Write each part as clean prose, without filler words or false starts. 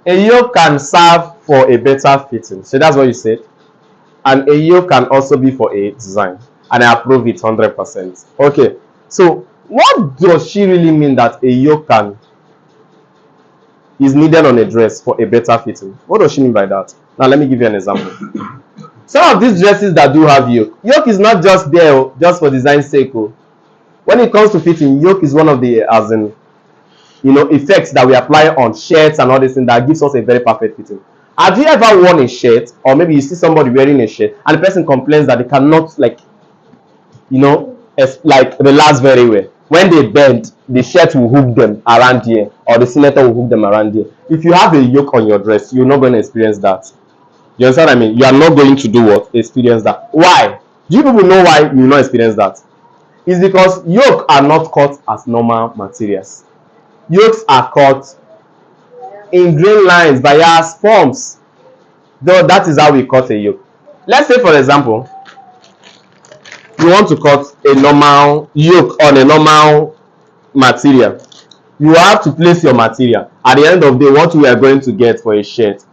a yoke can serve for a better fitting. So that's what you said. And a yoke can also be for a design. And I approve it 100%. Okay. So what does she really mean that a yoke is needed on a dress for a better fitting? What does she mean by that? Now let me give you an example. Some of these dresses that do have yoke is not just there just for design sake. When it comes to fitting, yoke is one of the effects that we apply on shirts and all this thing that gives us a very perfect fitting. Have you ever worn a shirt, or maybe you see somebody wearing a shirt and the person complains that they cannot relax very well? When they bend, the shirt will hook them around here, or the senator will hook them around here. If you have a yoke on your dress, you're not going to experience that. You understand what I mean? You are not going to do what? Experience that. Why? Do you people know why you will not experience that? It's because yoke are not cut as normal materials. Yokes are cut in grain lines, bias, forms. Though that is how we cut a yoke. Let's say, for example, you want to cut a normal yoke on a normal material. You have to place your material. At the end of the day, what we are going to get for a shirt,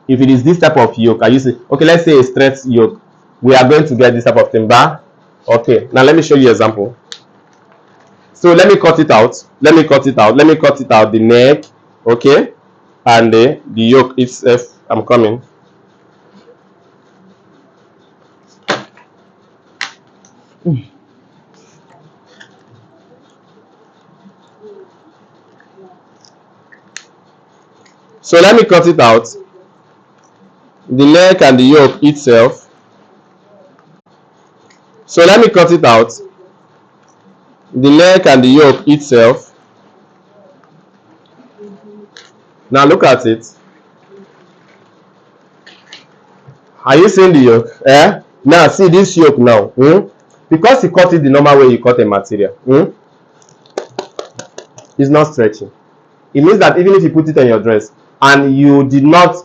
if it is this type of yoke, I use it. Okay, let's say a straight yoke. We are going to get this type of timber. Okay, now let me show you an example. So let me cut it out. Let me cut it out. Let me cut it out. The neck, okay, and the yoke itself. I'm coming. So let me cut it out. The neck and the yoke itself. So let me cut it out. The neck and the yoke itself. Now look at it. Are you seeing the yoke? Now see this yoke now. Because you cut it the normal way you cut a material. It's not stretching. It means that even if you put it on your dress and you did not,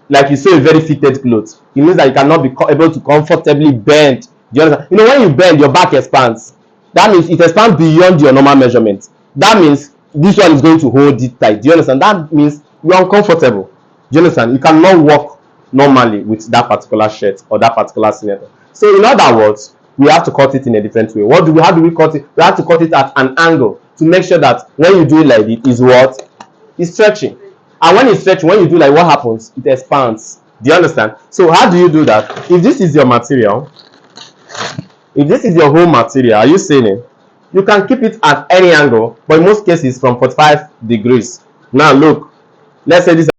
like you say, a very fitted clothes, it means that you cannot be able to comfortably bend. Do you understand? When you bend, your back expands. That means it expands beyond your normal measurement. That means this one is going to hold it tight. Do you understand? That means you are uncomfortable. Do you understand? You cannot walk normally with that particular shirt or that particular senator. So in other words, we have to cut it in a different way. How do we cut it? We have to cut it at an angle to make sure that when you do it like it, is what? It's stretching. And when it's stretching, when you do like, what happens? It expands. Do you understand? So how do you do that? If this is your material, if this is your whole material, are you seeing it? You can keep it at any angle, but in most cases from 45 degrees. Now look, let's say this